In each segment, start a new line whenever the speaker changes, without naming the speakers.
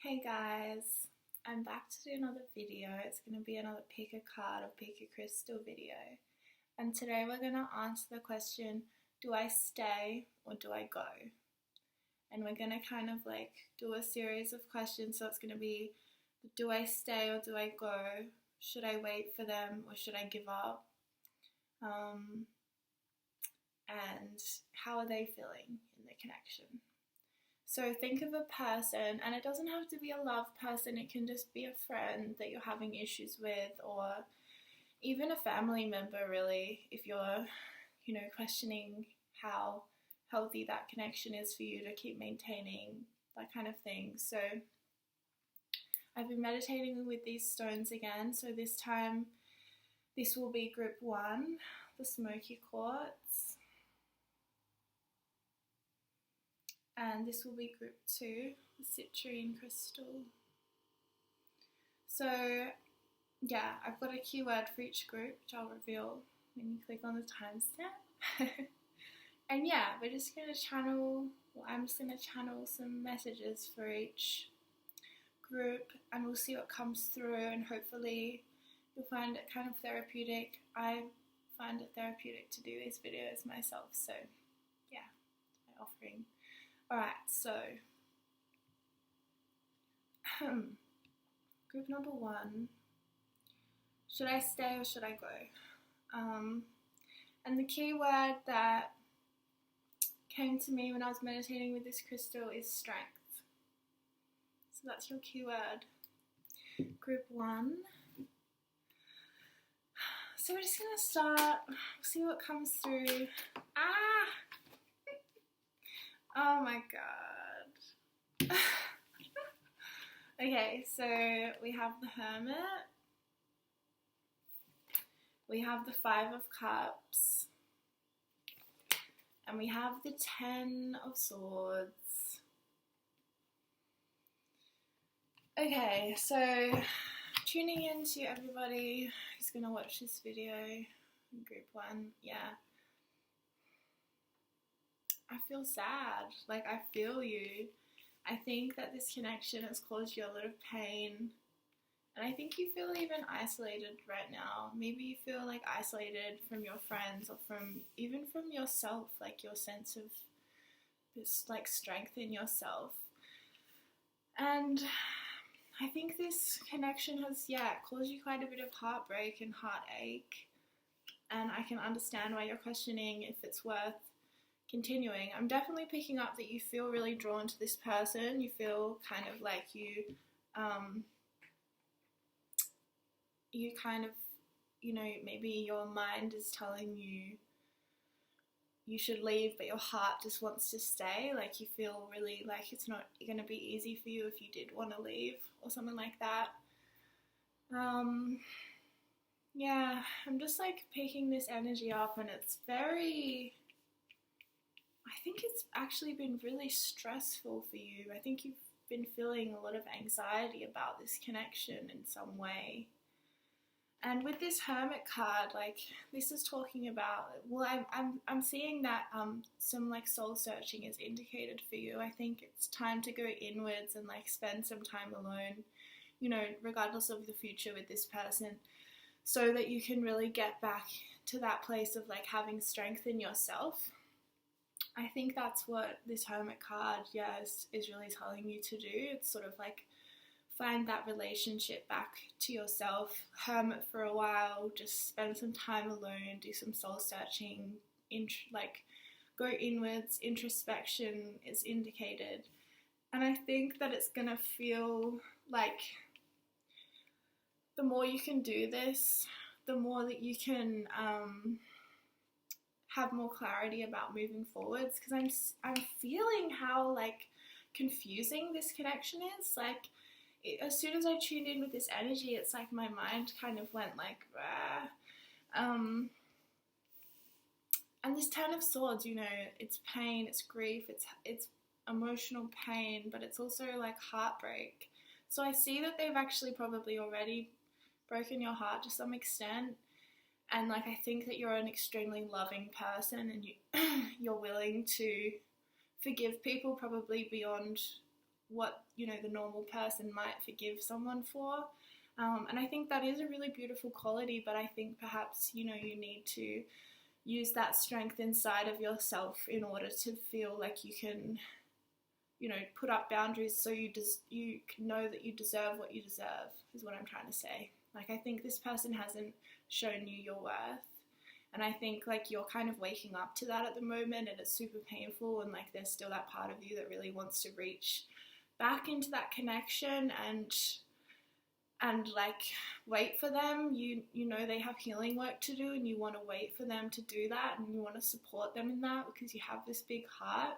Hey guys, I'm back to do another video. It's going to be another pick a card or pick a crystal video. And today we're going to answer the question, do I stay or do I go? And we're going to kind of like do a series of questions. So it's going to be, do I stay or do I go? Should I wait for them or should I give up? And how are they feeling in the connection? So think of a person, and it doesn't have to be a love person, it can just be a friend that you're having issues with, or even a family member really, if you're, questioning how healthy that connection is for you to keep maintaining, that kind of thing. So I've been meditating with these stones again, so this time this will be group 1, the smoky quartz. And this will be group 2, the citrine crystal. So yeah, I've got a keyword for each group, which I'll reveal when you click on the timestamp. And yeah, we're just going to channel, I'm just going to channel some messages for each group, and we'll see what comes through, and hopefully you'll find it kind of therapeutic. I find it therapeutic to do these videos myself, so yeah, my offering. Alright, so group number 1, should I stay or should I go? And the key word that came to me when I was meditating with this crystal is strength. So that's your key word. Group 1. So we're just going to start, see what comes through. Oh my god. Okay, so we have the Hermit. We have the 5 of Cups. And we have the 10 of Swords. Okay, so tuning in to everybody who's going to watch this video in group 1, yeah. I feel sad, like I feel you. I think that this connection has caused you a lot of pain, and I think you feel even isolated right now. Maybe you feel like isolated from your friends, or even from yourself, like your sense of this like strength in yourself. And I think this connection has, caused you quite a bit of heartbreak and heartache, and I can understand why you're questioning if it's worth continuing. I'm definitely picking up that you feel really drawn to this person. You feel kind of like you kind of, maybe your mind is telling you you should leave, but your heart just wants to stay. Like you feel really like it's not going to be easy for you if you did want to leave or something like that. Yeah, I'm just like picking this energy up, and it's very, I think it's actually been really stressful for you. I think you've been feeling a lot of anxiety about this connection in some way. And with this Hermit card, like this is talking about, well, I'm seeing that some like soul searching is indicated for you. I think it's time to go inwards and like spend some time alone, regardless of the future with this person, so that you can really get back to that place of like having strength in yourself. I think that's what this Hermit card, is really telling you to do. It's sort of like find that relationship back to yourself, hermit for a while, just spend some time alone, do some soul searching, go inwards, introspection is indicated. And I think that it's gonna feel like the more you can do this, the more that you can have more clarity about moving forwards, because I'm feeling how like confusing this connection is. Like as soon as I tuned in with this energy, it's like my mind kind of went like and this 10 of Swords, it's pain, it's grief, it's emotional pain, but it's also like heartbreak. So I see that they've actually probably already broken your heart to some extent. And like I think that you're an extremely loving person, and you're willing to forgive people probably beyond what, you know, the normal person might forgive someone for. And I think that is a really beautiful quality, but I think perhaps, you know, you need to use that strength inside of yourself in order to feel like you can, you know, put up boundaries so you can know that you deserve what you deserve, is what I'm trying to say. Like, I think this person hasn't shown you your worth. And I think, like, you're kind of waking up to that at the moment, and it's super painful, and, like, there's still that part of you that really wants to reach back into that connection and like, wait for them. You know they have healing work to do, and you want to wait for them to do that, and you want to support them in that because you have this big heart.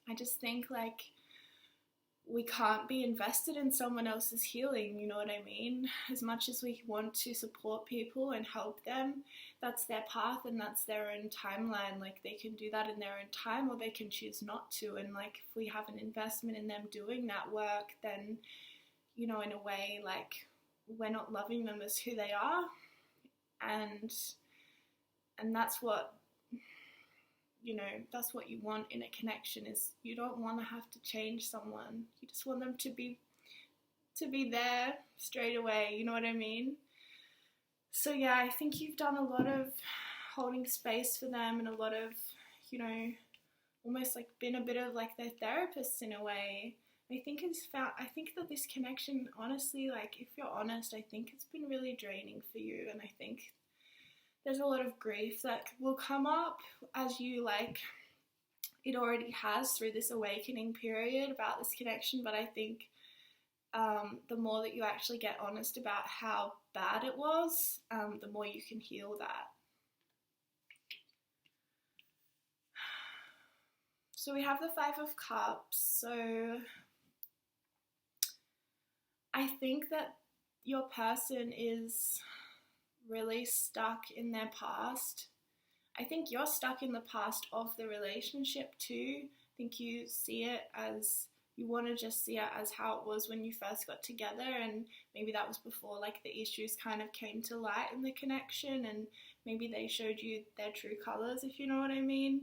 I just think, like, we can't be invested in someone else's healing, you know what I mean? As much as we want to support people and help them, that's their path and that's their own timeline. Like, they can do that in their own time, or they can choose not to. And, like, if we have an investment in them doing that work, then, you know, in a way, like, we're not loving them as who they are. And that's what, you know, that's what you want in a connection, is you don't want to have to change someone. You just want them to be there straight away, you know what I mean? So yeah, I think you've done a lot of holding space for them, and a lot of, you know, almost like been a bit of like their therapist in a way. I think that this connection, honestly, like, if you're honest, I think it's been really draining for you, and I think there's a lot of grief that will come up as you, like, it already has through this awakening period about this connection. But I think the more that you actually get honest about how bad it was, the more you can heal that. So we have the 5 of Cups. So I think that your person is really stuck in their past. I think you're stuck in the past of the relationship too. I think you see it as, you want to just see it as how it was when you first got together, and maybe that was before, like, the issues kind of came to light in the connection, and maybe they showed you their true colors, if you know what I mean.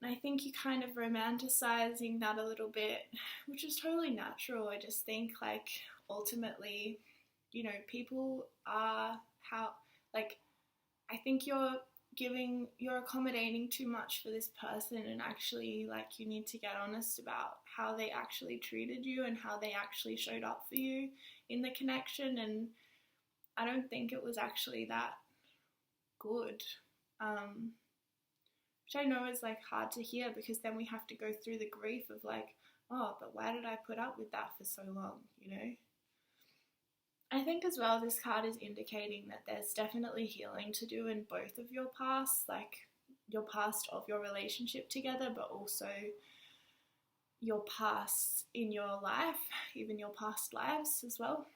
And I think you're kind of romanticizing that a little bit, which is totally natural. I just think, like, ultimately, you know, people are I think you're accommodating too much for this person, and actually, like, you need to get honest about how they actually treated you and how they actually showed up for you in the connection. And I don't think it was actually that good, which I know is, like, hard to hear, because then we have to go through the grief of, like, oh, but why did I put up with that for so long, you know? I think as well, this card is indicating that there's definitely healing to do in both of your pasts, like your past of your relationship together, but also your past in your life, even your past lives as well.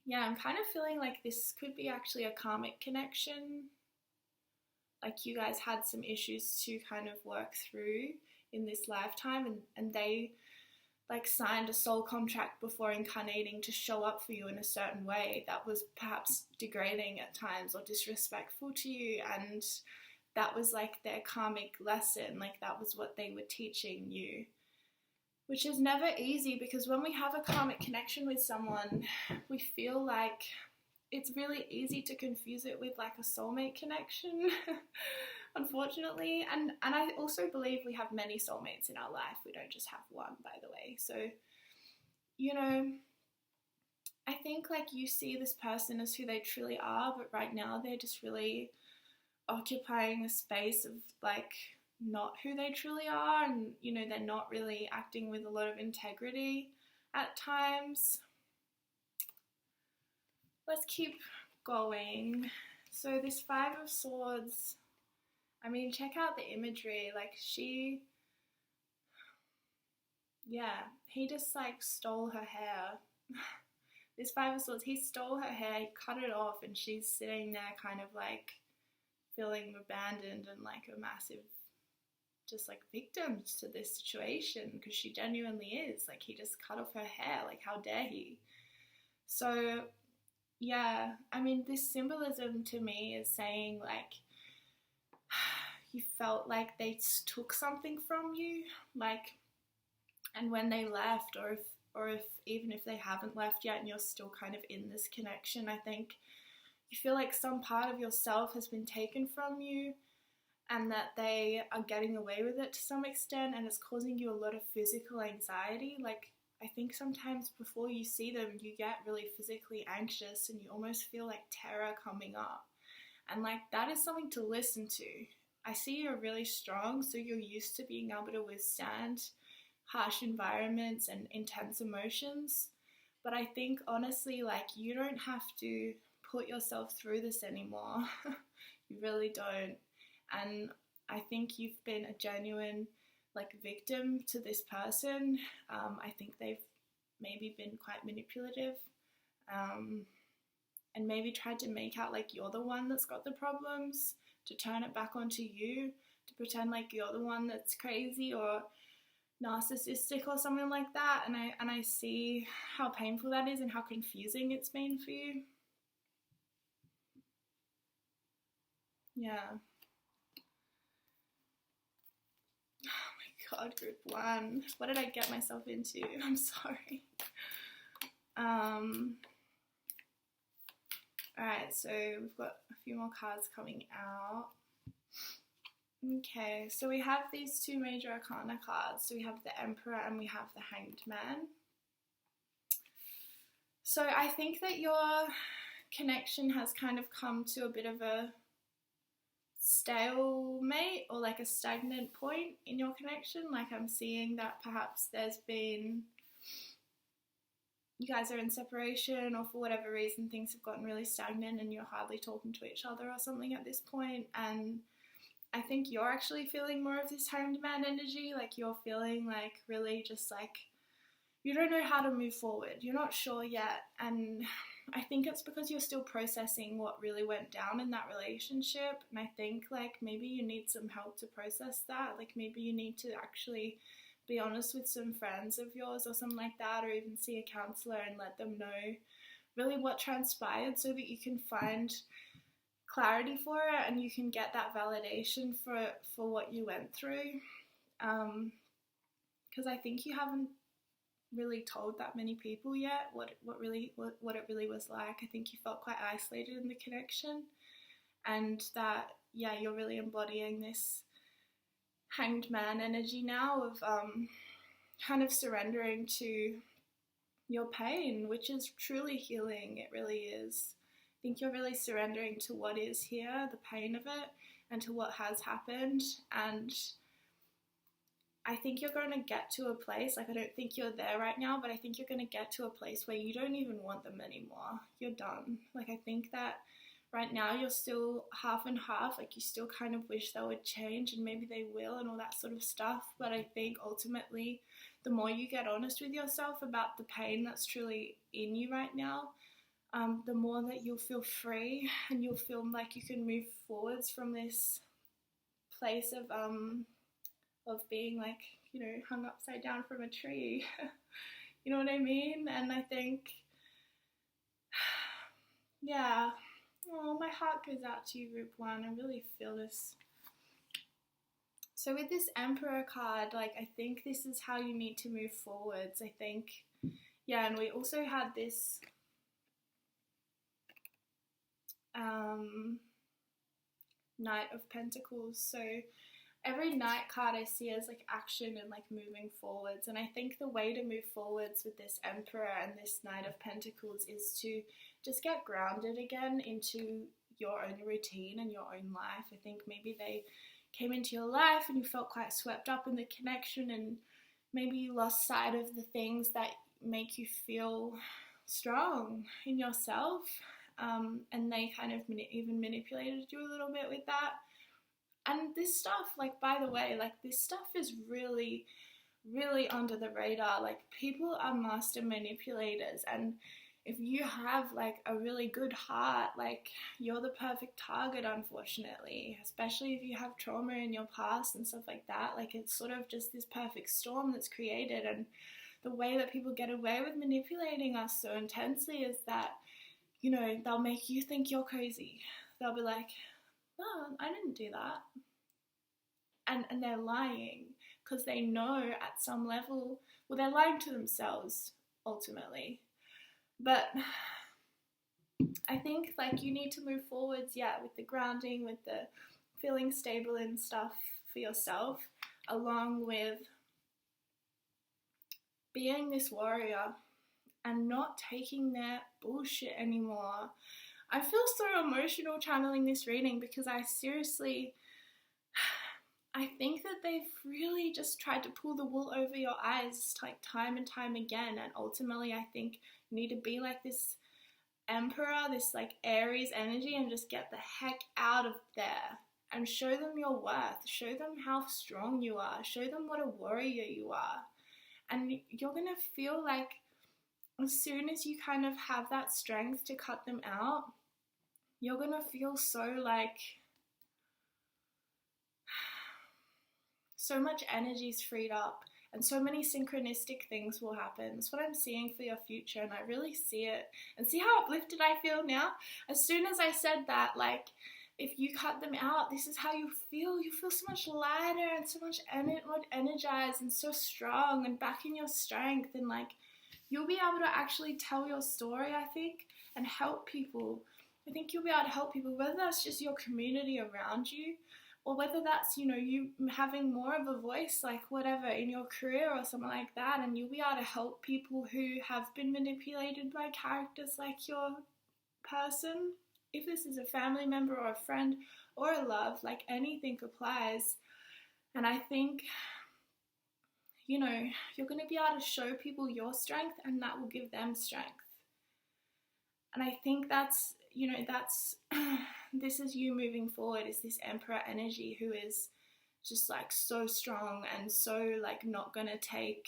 Yeah, I'm kind of feeling like this could be actually a karmic connection. Like, you guys had some issues to kind of work through in this lifetime, and they, like, signed a soul contract before incarnating to show up for you in a certain way that was perhaps degrading at times or disrespectful to you, and that was, like, their karmic lesson. Like, that was what they were teaching you, which is never easy, because when we have a karmic connection with someone, we feel like it's really easy to confuse it with, like, a soulmate connection. Unfortunately, and I also believe we have many soulmates in our life. We don't just have one, by the way. So, you know, I think, like, you see this person as who they truly are, but right now they're just really occupying a space of, like, not who they truly are, and, you know, they're not really acting with a lot of integrity at times. Let's keep going. So this 5 of Swords, I mean, check out the imagery. Like, he just, like, stole her hair. This 5 of Swords, he stole her hair, he cut it off, and she's sitting there kind of, like, feeling abandoned and, like, a massive, just, like, victim to this situation, because she genuinely is. Like, he just cut off her hair. Like, how dare he? So, yeah, I mean, this symbolism to me is saying, like, you felt like they took something from you. Like, And when they left, or if even if they haven't left yet and you're still kind of in this connection, I think you feel like some part of yourself has been taken from you, and that they are getting away with it to some extent, and it's causing you a lot of physical anxiety. Like, I think sometimes before you see them, you get really physically anxious and you almost feel like terror coming up. And like, that is something to listen to. I see you're really strong, so you're used to being able to withstand harsh environments and intense emotions. But I think honestly, like, you don't have to put yourself through this anymore. You really don't. And I think you've been a genuine like victim to this person. I think they've maybe been quite manipulative, and maybe tried to make out like you're the one that's got the problems, to turn it back onto you, to pretend like you're the one that's crazy or narcissistic or something like that. And I see how painful that is and how confusing it's been for you. Yeah. God, group 1. What did I get myself into? I'm sorry. Alright, so we've got a few more cards coming out. Okay, so we have these 2 major arcana cards. So we have the Emperor and we have the Hanged Man. So I think that your connection has kind of come to a bit of a stalemate, or like a stagnant point in your connection. Like, I'm seeing that perhaps there's been, you guys are in separation, or for whatever reason things have gotten really stagnant and you're hardly talking to each other or something at this point. And I think you're actually feeling more of this Hanged Man energy. Like, you're feeling like really just like you don't know how to move forward. You're not sure yet. And I think it's because you're still processing what really went down in that relationship. And I think like maybe you need some help to process that. Like, maybe you need to actually be honest with some friends of yours or something like that, or even see a counselor and let them know really what transpired, so that you can find clarity for it and you can get that validation for what you went through. Because I think you haven't really told that many people yet what it really was like. I think you felt quite isolated in the connection, and that you're really embodying this Hanged Man energy now of kind of surrendering to your pain, which is truly healing. It really is. I think you're really surrendering to what is here, the pain of it, and to what has happened. And I think you're going to get to a place, like, I don't think you're there right now, but I think you're going to get to a place where you don't even want them anymore. You're done. Like, I think that right now you're still half and half, like you still kind of wish they would change, and maybe they will and all that sort of stuff. But I think ultimately the more you get honest with yourself about the pain that's truly in you right now, the more that you'll feel free and you'll feel like you can move forwards from this place of being like, you know, hung upside down from a tree. You know what I mean? And I think, yeah, oh, my heart goes out to you, group 1. I really feel this. So with this Emperor card, like, I think this is how you need to move forwards. I think, yeah, and we also had this Knight of Pentacles. So every Knight card I see as like action and like moving forwards, and I think the way to move forwards with this Emperor and this Knight of Pentacles is to just get grounded again into your own routine and your own life. I think maybe they came into your life and you felt quite swept up in the connection, and maybe you lost sight of the things that make you feel strong in yourself, and they kind of even manipulated you a little bit with that. And this stuff, like, by the way, like, this stuff is really, really under the radar. Like, people are master manipulators, and if you have, like, a really good heart, like, you're the perfect target, unfortunately, especially if you have trauma in your past and stuff like that. Like, it's sort of just this perfect storm that's created, and the way that people get away with manipulating us so intensely is that, you know, they'll make you think you're crazy. They'll be like, no, I didn't do that. And they're lying, because they know at some level well, they're lying to themselves ultimately. But I think like you need to move forwards, with the grounding, with the feeling stable and stuff for yourself, along with being this warrior and not taking their bullshit anymore. I feel so emotional channeling this reading because I think that they've really just tried to pull the wool over your eyes like time and time again, and ultimately I think you need to be like this Emperor, this like Aries energy, and just get the heck out of there and show them your worth, show them how strong you are, show them what a warrior you are. And you're gonna feel like as soon as you kind of have that strength to cut them out, you're gonna feel so much energy is freed up, and so many synchronistic things will happen. That's what I'm seeing for your future, and I really see it. And see how uplifted I feel now? As soon as I said that, like, if you cut them out, this is how you feel. You feel so much lighter and so much more energized and so strong and back in your strength, and like you'll be able to actually tell your story, I think, and help people. I think you'll be able to help people, whether that's just your community around you, or whether that's, you know, you having more of a voice, like whatever, in your career or something like that, and you'll be able to help people who have been manipulated by characters like your person. If this is a family member or a friend or a love, like anything applies. And I think, you know, you're going to be able to show people your strength, and that will give them strength. And I think that's, you know, that's, this is you moving forward, is this Emperor energy who is just like so strong and so like not going to take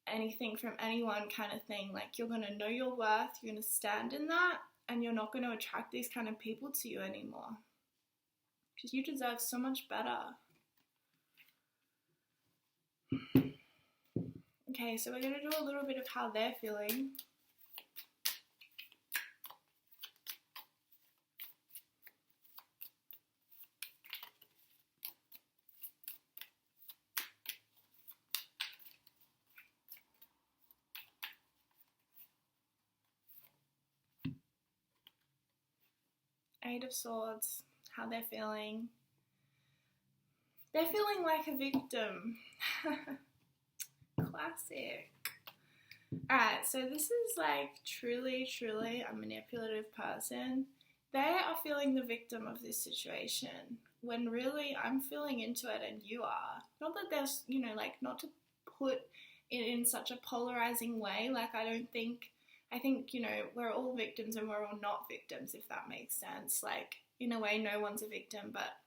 anything from anyone kind of thing. Like you're going to know your worth, you're going to stand in that, and you're not going to attract these kind of people to you anymore. Because you deserve so much better. Okay, so we're going to do a little bit of how they're feeling. Eight of Swords, how they're feeling. They're feeling like a victim. Classic. Alright, so this is like truly a manipulative person. They are feeling the victim of this situation, when really I'm feeling into it and you are. Not that there's, you know, like not to put it in such a polarizing way. Like I think, you know, we're all victims and we're all not victims, if that makes sense. Like, in a way, no one's a victim, but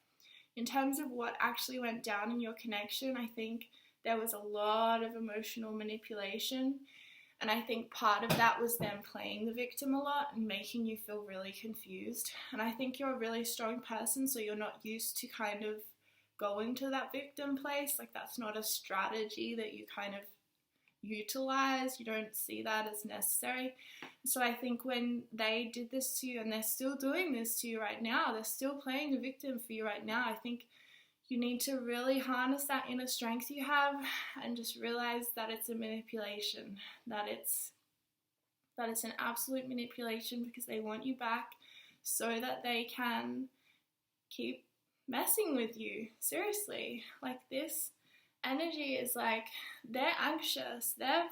in terms of what actually went down in your connection, I think there was a lot of emotional manipulation, and I think part of that was them playing the victim a lot and making you feel really confused. And I think you're a really strong person, so you're not used to kind of going to that victim place. Like, that's not a strategy that you kind of utilize. You don't see that as necessary. So I think when they did this to you, and they're still doing this to you right now, they're still playing the victim for you right now, I think you need to really harness that inner strength you have and just realize that it's a manipulation, that it's an absolute manipulation, because they want you back so that they can keep messing with you. Seriously, like this energy is like they're anxious, they're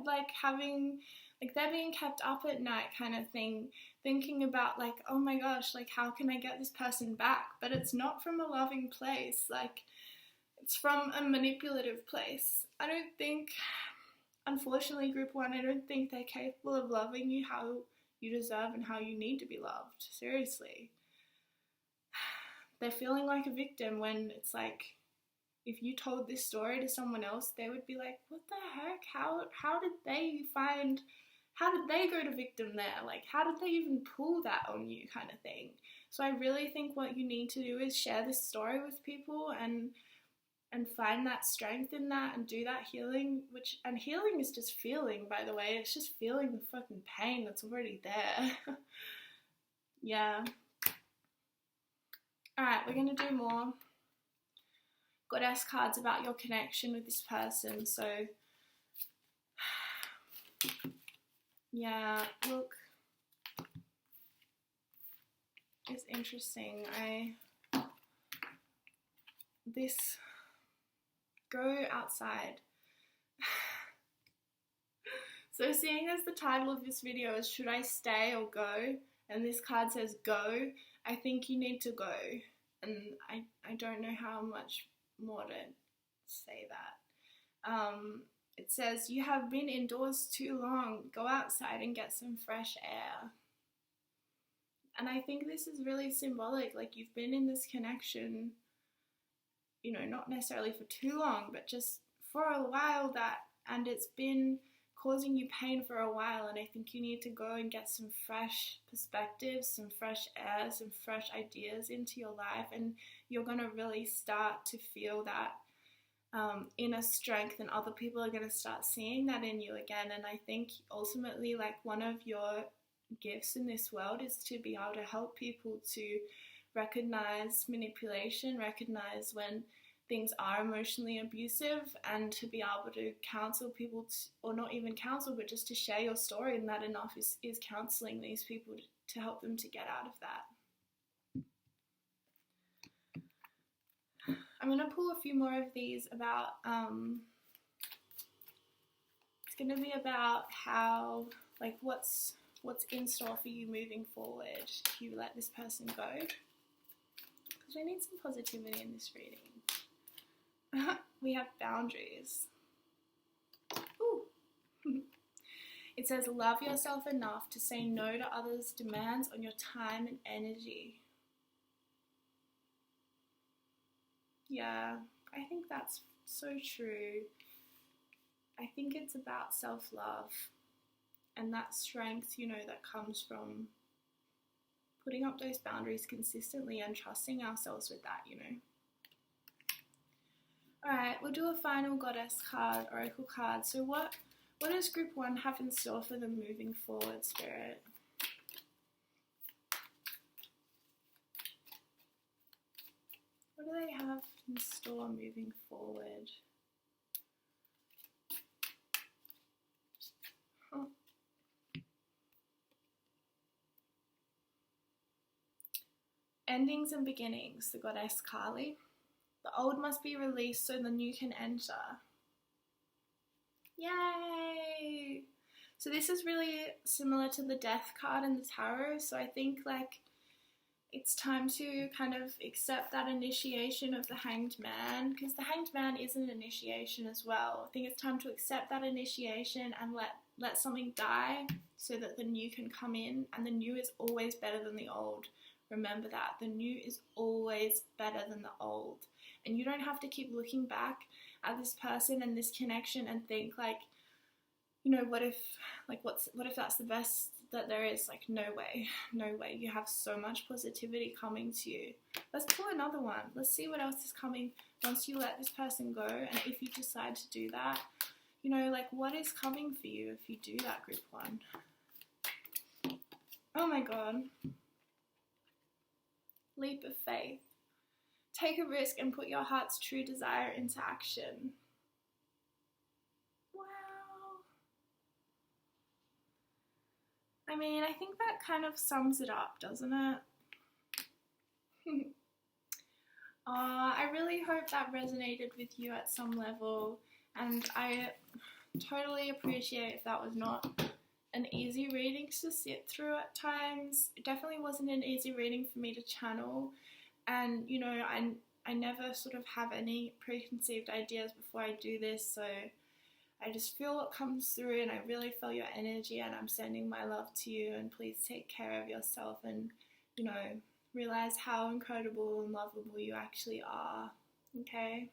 like having, like they're being kept up at night kind of thing, thinking about like, oh my gosh, like how can I get this person back? But it's not from a loving place, like it's from a manipulative place. I don't think, unfortunately, group one, I don't think they're capable of loving you how you deserve and how you need to be loved. Seriously, they're feeling like a victim, when it's like, if you told this story to someone else, they would be like, what the heck? How did they go to victim there? Like, how did they even pull that on you, kind of thing? So I really think what you need to do is share this story with people and find that strength in that and do that healing, and healing is just feeling, by the way. It's just feeling the fucking pain that's already there. Yeah. Alright, we're going to do more Goddess cards about your connection with this person. So Yeah, look, it's interesting. Go outside. So seeing as the title of this video is should I stay or go, and this card says go, I think you need to go. And I don't know how much more to say that. It says you have been indoors too long. Go outside and get some fresh air. And I think this is really symbolic. Like, you've been in this connection, you know, not necessarily for too long, but just for a while, and it's been causing you pain for a while, and I think you need to go and get some fresh perspectives, some fresh air, some fresh ideas into your life, and you're going to really start to feel that inner strength, and other people are going to start seeing that in you again. And I think ultimately, like, one of your gifts in this world is to be able to help people to recognize manipulation, recognize when things are emotionally abusive, and to be able to counsel people, or not even counsel, but just to share your story, and that enough is counseling these people to help them to get out of that. I'm going to pull a few more of these about, it's going to be about how, like, what's in store for you moving forward if you let this person go. Because we need some positivity in this reading. We have boundaries. Ooh. It says, love yourself enough to say no to others' demands on your time and energy. Yeah, I think that's so true. I think it's about self-love and that strength, you know, that comes from putting up those boundaries consistently and trusting ourselves with that, you know. Alright, we'll do a final goddess card, oracle card. So what does group 1 have in store for them moving forward, Spirit? What do they have in store moving forward? Oh. Endings and beginnings, the goddess Kali. The old must be released so the new can enter. Yay! So this is really similar to the death card in the tarot. So I think, like, it's time to kind of accept that initiation of the Hanged Man, because the Hanged Man is an initiation as well. I think it's time to accept that initiation and let something die so that the new can come in, and the new is always better than the old. Remember that. The new is always better than the old. And you don't have to keep looking back at this person and this connection and think, like, you know, what if that's the best that there is? Like, no way. You have so much positivity coming to you. Let's pull another one. Let's see what else is coming once you let this person go, and if you decide to do that, you know, like, what is coming for you if you do that, group 1? Oh my god. Leap of faith. Take a risk and put your heart's true desire into action. Wow. I mean, I think that kind of sums it up, doesn't it? I really hope that resonated with you at some level, and I totally appreciate if that was not an easy reading to sit through at times. It definitely wasn't an easy reading for me to channel, and, you know, I never sort of have any preconceived ideas before I do this, so I just feel what comes through, and I really feel your energy, and I'm sending my love to you, and please take care of yourself, and, you know, realize how incredible and lovable you actually are. Okay?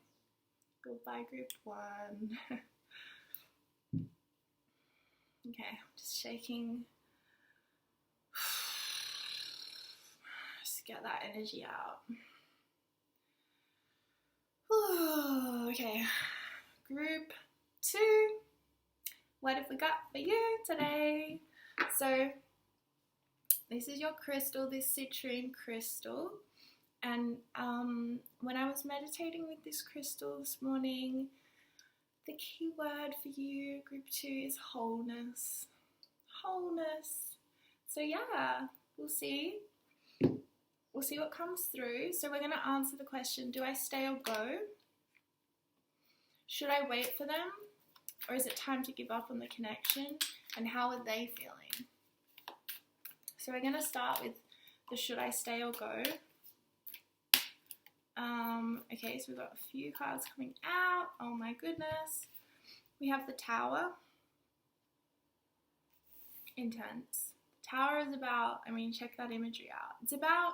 Goodbye, group 1. Okay, just shaking. Just get that energy out. Okay, group 2. What have we got for you today? So, this is your crystal, this citrine crystal. And when I was meditating with this crystal this morning, the key word for you, group 2, is wholeness. Wholeness. So yeah, we'll see. We'll see what comes through. So we're going to answer the question, do I stay or go? Should I wait for them? Or is it time to give up on the connection? And how are they feeling? So we're going to start with the should I stay or go? Okay, so we've got a few cards coming out. Oh my goodness. We have the Tower. Intense. Tower is about, check that imagery out. It's about,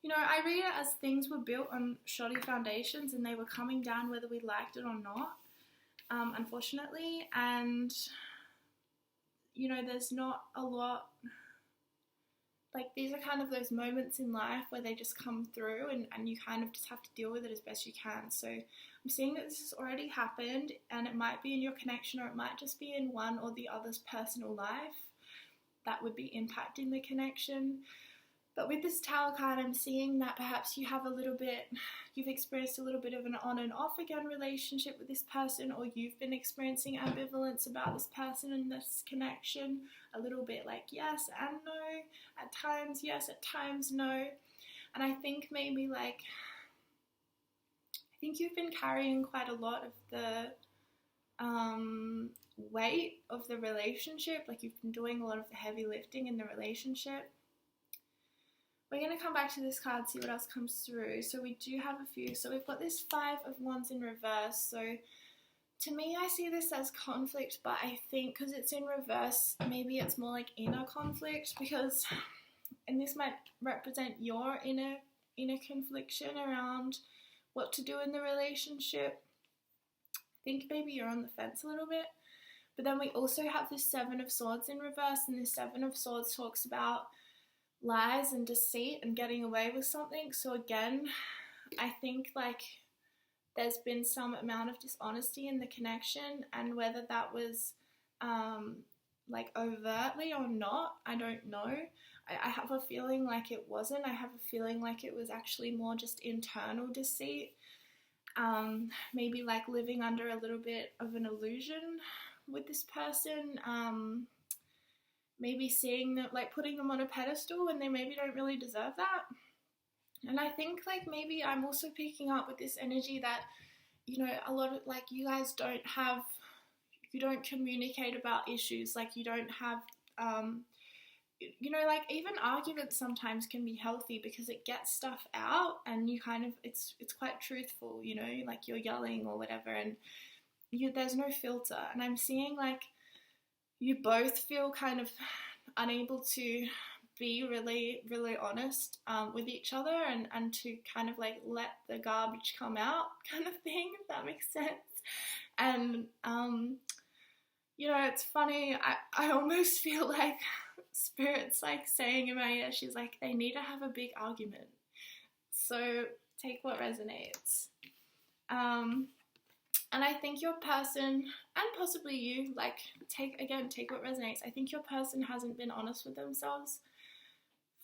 I read it as things were built on shoddy foundations and they were coming down whether we liked it or not, unfortunately. And, there's not a lot, these are kind of those moments in life where they just come through and you kind of just have to deal with it as best you can. So I'm seeing that this has already happened, and it might be in your connection or it might just be in one or the other's personal life that would be impacting the connection. But with this Tower card, I'm seeing that perhaps you've experienced a little bit of an on and off again relationship with this person, or you've been experiencing ambivalence about this person and this connection, a little bit like yes and no, at times yes, at times no. And I think maybe you've been carrying quite a lot of the weight of the relationship, you've been doing a lot of the heavy lifting in the relationship. We're going to come back to this card, see what else comes through. So we do have a few. So we've got this 5 of Wands in reverse. So to me, I see this as conflict, but I think because it's in reverse, maybe it's more like inner conflict, and this might represent your inner confliction around what to do in the relationship. I think maybe you're on the fence a little bit. But then we also have this 7 of Swords in reverse, and this 7 of Swords talks about lies and deceit and getting away with something. So again, I think there's been some amount of dishonesty in the connection, and whether that was overtly or not, I don't know. I have a feeling like it wasn't. I have a feeling like it was actually more just internal deceit. Maybe living under a little bit of an illusion with this person. Maybe seeing that, putting them on a pedestal when they maybe don't really deserve that. And I think, maybe I'm also picking up with this energy that, a lot of, you guys you don't communicate about issues, you don't have, even arguments sometimes can be healthy because it gets stuff out and you kind of, it's quite truthful, you're yelling or whatever, and there's no filter. And I'm seeing, you both feel kind of unable to be really, really honest with each other and to kind of let the garbage come out kind of thing, if that makes sense. And, it's funny, I almost feel like Spirit's saying in my ear, she's they need to have a big argument. So take what resonates. And I think your person, and possibly you, take what resonates. I think your person hasn't been honest with themselves.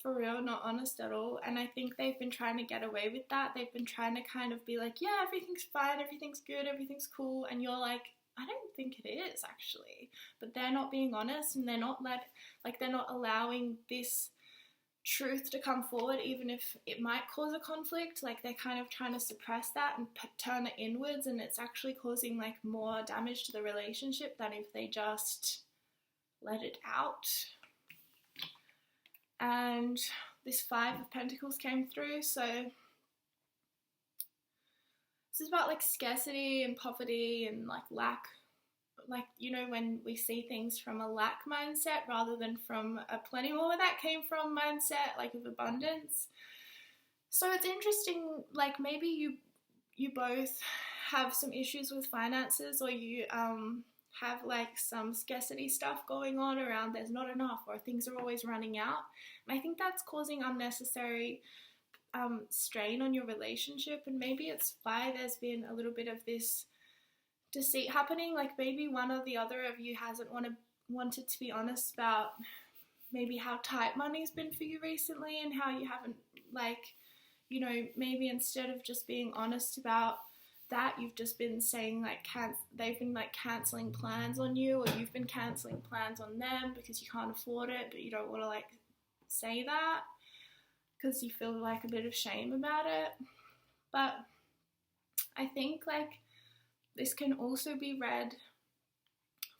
For real, not honest at all. And I think they've been trying to get away with that. They've been trying to kind of be yeah, everything's fine, everything's good, everything's cool. And you're I don't think it is, actually. But they're not being honest, and they're not they're not allowing this truth to come forward, even if it might cause a conflict. They're kind of trying to suppress that and turn it inwards, and it's actually causing more damage to the relationship than if they just let it out. And this 5 of Pentacles came through, so this is about scarcity and poverty and lack, when we see things from a lack mindset rather than from a plenty more where that came from mindset, of abundance. So it's interesting, maybe you both have some issues with finances, or you have some scarcity stuff going on around there's not enough, or things are always running out. And I think that's causing unnecessary strain on your relationship, and maybe it's why there's been a little bit of this deceit happening. Maybe one or the other of you hasn't wanted to be honest about maybe how tight money's been for you recently, and how you haven't maybe instead of just being honest about that you've just been saying like they've been like cancelling plans on you, or you've been cancelling plans on them because you can't afford it, but you don't want to like say that because you feel like a bit of shame about it. But I think like this can also be read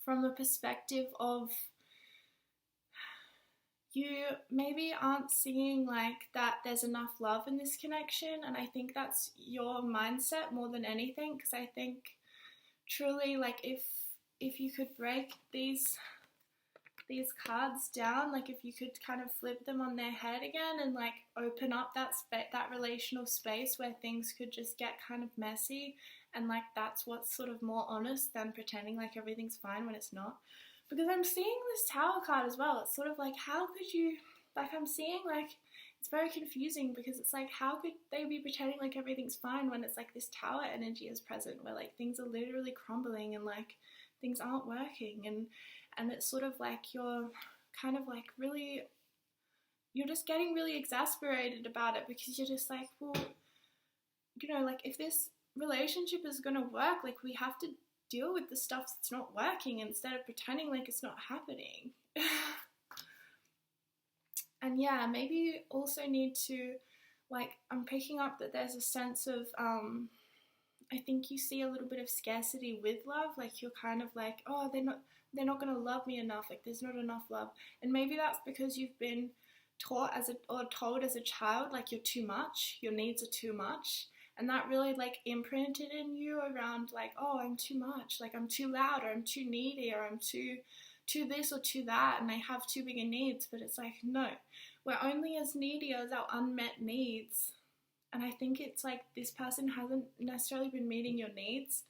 from the perspective of you maybe aren't seeing like that there's enough love in this connection, and I think that's your mindset more than anything, because I think truly like if you could break these cards down, like if you could kind of flip them on their head again and like open up that relational space where things could just get kind of messy, and like that's what's sort of more honest than pretending like everything's fine when it's not. Because I'm seeing this Tower card as well. It's sort of like, how could you, like I'm seeing like, it's very confusing because it's like, how could they be pretending like everything's fine when it's like this Tower energy is present where like things are literally crumbling and like things aren't working, and it's sort of like you're kind of like really, you're just getting really exasperated about it because you're just like, well, you know, like if this relationship is going to work, like we have to deal with the stuff that's not working instead of pretending like it's not happening. And yeah, maybe you also need to, like, I'm picking up that there's a sense of, I think you see a little bit of scarcity with love, like you're kind of like, oh, they're not going to love me enough, like there's not enough love. And maybe that's because you've been taught or told as a child, like you're too much, your needs are too much. And that really like imprinted in you around like, oh, I'm too much, like I'm too loud, or I'm too needy, or I'm too this or too that, and I have too big a needs. But it's like, no, we're only as needy as our unmet needs. And I think it's like this person hasn't necessarily been meeting your needs.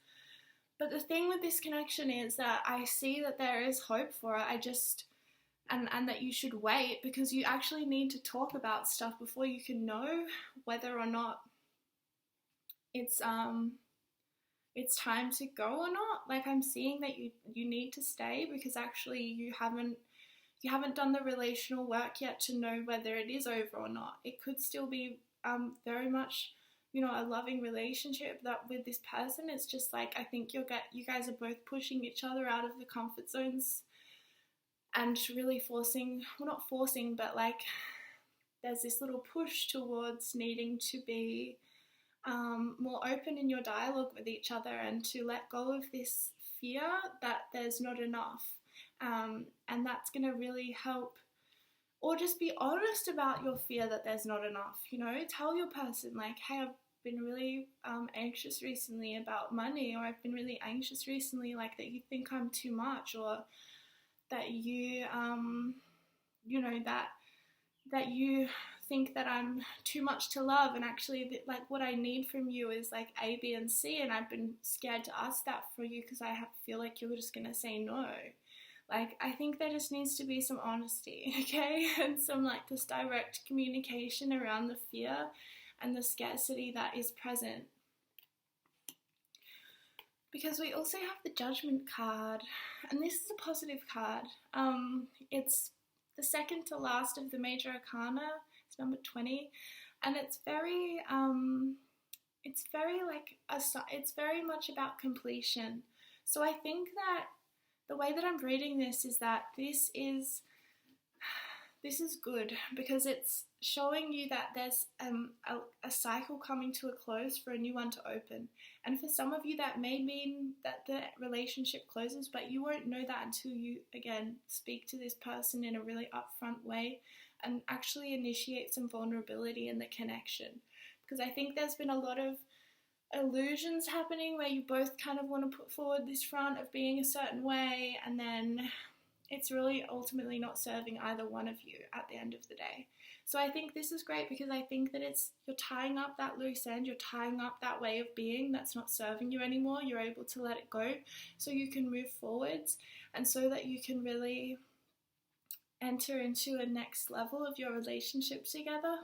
But the thing with this connection is that I see that there is hope for it. I just, and that you should wait, because you actually need to talk about stuff before you can know whether or not it's time to go or not. Like I'm seeing that you need to stay because actually you haven't done the relational work yet to know whether it is over or not. It could still be very much, you know, a loving relationship that with this person. It's just like I think you guys are both pushing each other out of the comfort zones and really forcing, well not forcing, but like there's this little push towards needing to be more open in your dialogue with each other and to let go of this fear that there's not enough. And that's going to really help. Or just be honest about your fear that there's not enough, you know, tell your person like, hey, I've been really anxious recently about money, or I've been really anxious recently like that you think I'm too much, or that you, you know, that you think that I'm too much to love, and actually like what I need from you is like A, B, and C, and I've been scared to ask that for you because I feel like you're just gonna say no. Like I think there just needs to be some honesty, okay, and some like this direct communication around the fear and the scarcity that is present. Because we also have the Judgment card, and this is a positive card. It's the second to last of the major arcana. It's number 20, and it's very much about completion. So I think that the way that I'm reading this is that this is good, because it's showing you that there's a cycle coming to a close for a new one to open. And for some of you that may mean that the relationship closes, but you won't know that until you again speak to this person in a really upfront way and actually initiate some vulnerability in the connection. Because I think there's been a lot of illusions happening where you both kind of want to put forward this front of being a certain way, and then it's really ultimately not serving either one of you at the end of the day. So I think this is great because I think that you're tying up that loose end, you're tying up that way of being that's not serving you anymore. You're able to let it go so you can move forwards, and so that you can really enter into a next level of your relationship together.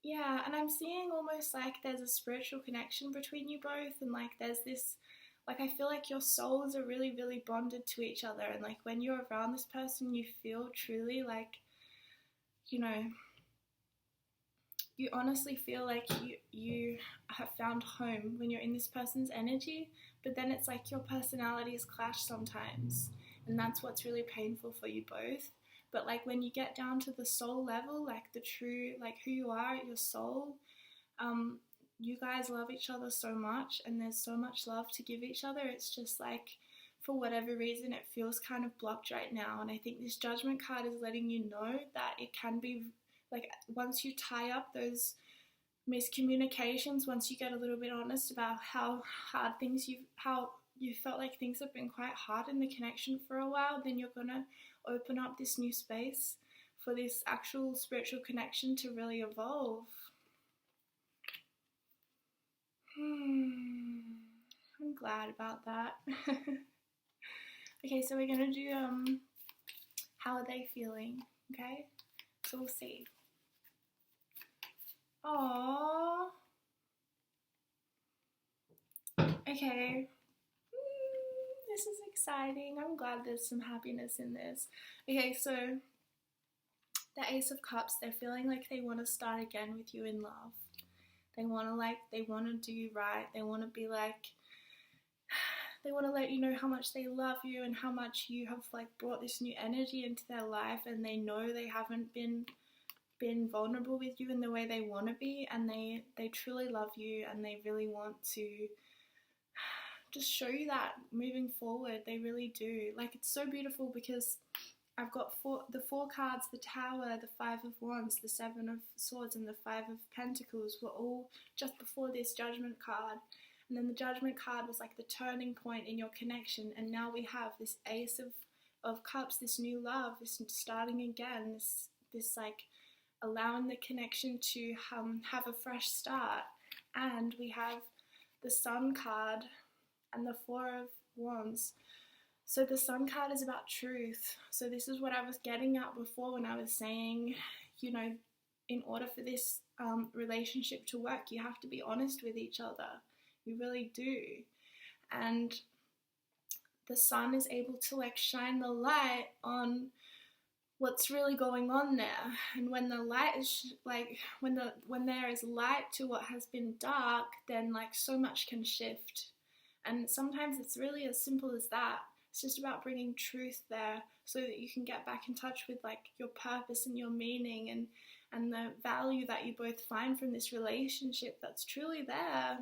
Yeah, and I'm seeing almost like there's a spiritual connection between you both, and like there's this, like I feel like your souls are really, really bonded to each other, and like when you're around this person you feel truly like, you know, you honestly feel like you have found home when you're in this person's energy, but then it's like your personalities clash sometimes, and that's what's really painful for you both. But like when you get down to the soul level, like the true, like who you are, your soul, you guys love each other so much, and there's so much love to give each other. It's just like, for whatever reason, it feels kind of blocked right now. And I think this Judgment card is letting you know that it can be, like, once you tie up those miscommunications, once you get a little bit honest about how you felt like things have been quite hard in the connection for a while, then you're gonna open up this new space for this actual spiritual connection to really evolve. I'm glad about that. Okay, so we're gonna do how are they feeling? Okay, so we'll see. Aww. Okay. This is exciting. I'm glad there's some happiness in this. Okay, so the Ace of Cups, they're feeling like they want to start again with you in love. They want to do you right. They want to be like, they want to let you know how much they love you and how much you have like brought this new energy into their life, and they know they haven't been vulnerable with you in the way they want to be, and they truly love you, and they really want to just show you that moving forward. They really do. Like, it's so beautiful because I've got the four cards, the Tower, the Five of Wands, the Seven of Swords, and the Five of Pentacles were all just before this Judgment card. And then the Judgment card was like the turning point in your connection. And now we have this Ace of Cups, this new love, this starting again, this like allowing the connection to have a fresh start. And we have the Sun card and the Four of Wands. So the Sun card is about truth. So this is what I was getting at before when I was saying, you know, in order for this relationship to work, you have to be honest with each other. You really do. And the Sun is able to like shine the light on what's really going on there. And when the light is like, when there is light to what has been dark, then like so much can shift. And sometimes it's really as simple as that. It's just about bringing truth there so that you can get back in touch with like your purpose and your meaning and the value that you both find from this relationship that's truly there.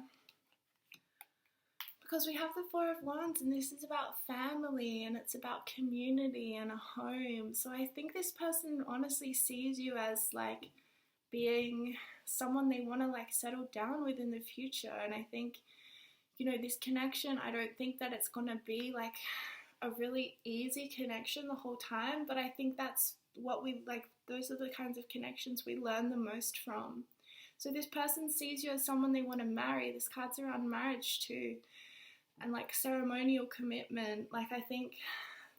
Because we have the Four of Wands, and this is about family, and it's about community and a home. So I think this person honestly sees you as like being someone they want to like settle down with in the future. And I think, you know, this connection, I don't think that it's going to be like a really easy connection the whole time, but I think that's what we like, those are the kinds of connections we learn the most from. So this person sees you as someone they want to marry. This card's around marriage too, and like ceremonial commitment. Like, I think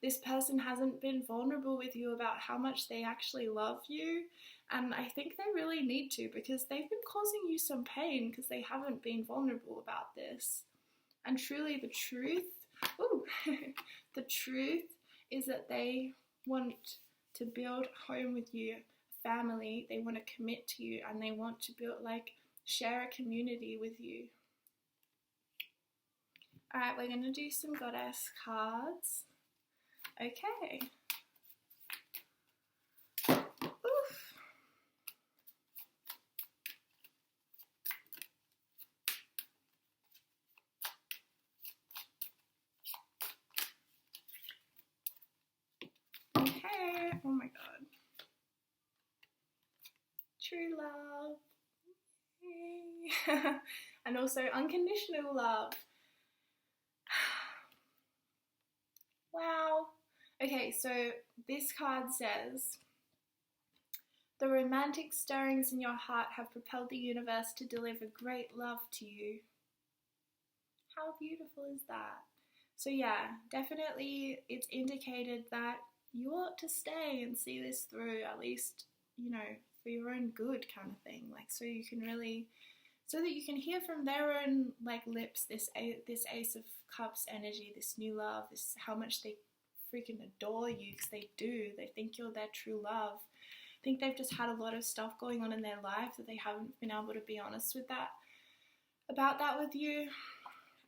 this person hasn't been vulnerable with you about how much they actually love you, and I think they really need to, because they've been causing you some pain because they haven't been vulnerable about this. And truly the truth, the truth is that they want to build home with you, family. They want to commit to you, and they want to build, like, share a community with you. Alright, we're going to do some goddess cards. Okay. Oof. Okay, oh my god. True love. Yay. And also unconditional love. Wow. Okay, so this card says, the romantic stirrings in your heart have propelled the universe to deliver great love to you. How beautiful is that? So yeah, definitely it's indicated that you ought to stay and see this through, at least, you know, for your own good kind of thing. Like, so you can really, so that you can hear from their own like lips this Ace of Cups energy, this new love, this how much they freaking adore you, because they do. They think you're their true love. think they've just had a lot of stuff going on in their life that they haven't been able to be honest with that about that with you.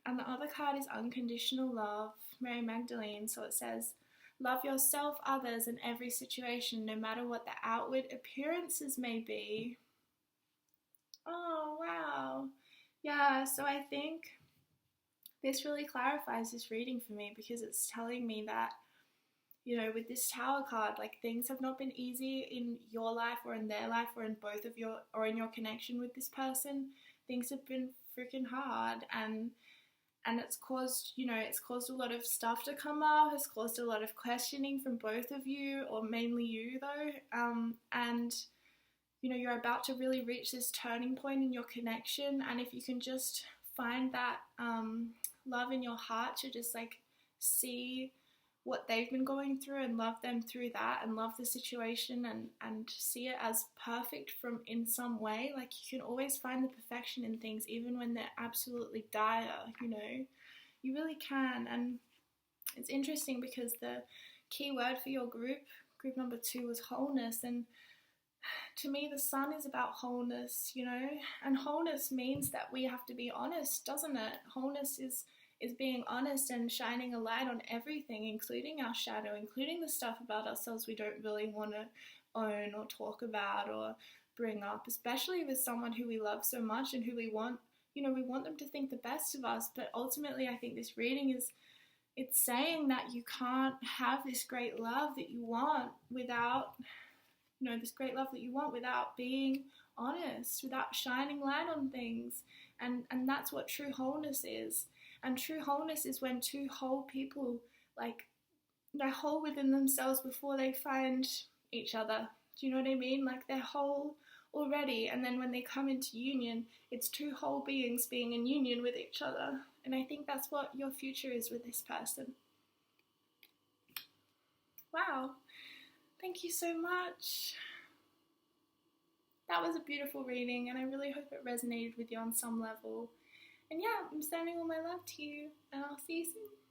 And the other card is unconditional love, Mary Magdalene. So it says, love yourself, others, and every situation, no matter what the outward appearances may be. Oh, wow. Yeah, so I think this really clarifies this reading for me, because it's telling me that, you know, with this Tower card, like, things have not been easy in your life or in their life or in both of your, or in your connection with this person. Things have been freaking hard, and it's caused, you know, it's caused a lot of stuff to come up. It's caused a lot of questioning from both of you, or mainly you though. And, you know, you're about to really reach this turning point in your connection. And if you can just find that love in your heart to just like see what they've been going through and love them through that, and love the situation and see it as perfect from in some way. Like, you can always find the perfection in things even when they're absolutely dire, you know, you really can. And it's interesting because the key word for your group number 2 was wholeness, and to me the sun is about wholeness, you know, and wholeness means that we have to be honest, doesn't it? Wholeness is being honest and shining a light on everything, including our shadow, including the stuff about ourselves we don't really want to own or talk about or bring up, especially with someone who we love so much and who we want, you know, we want them to think the best of us. But ultimately, I think this reading is, it's saying that you can't have this great love that you want without, you know, this great love that you want without being honest, without shining light on things. And that's what true wholeness is. And true wholeness is when two whole people, like, they're whole within themselves before they find each other. Do you know what I mean? Like, they're whole already, and then when they come into union, it's two whole beings being in union with each other. And I think that's what your future is with this person. Wow. Thank you so much. That was a beautiful reading, and I really hope it resonated with you on some level. And yeah, I'm sending all my love to you, and I'll see you soon.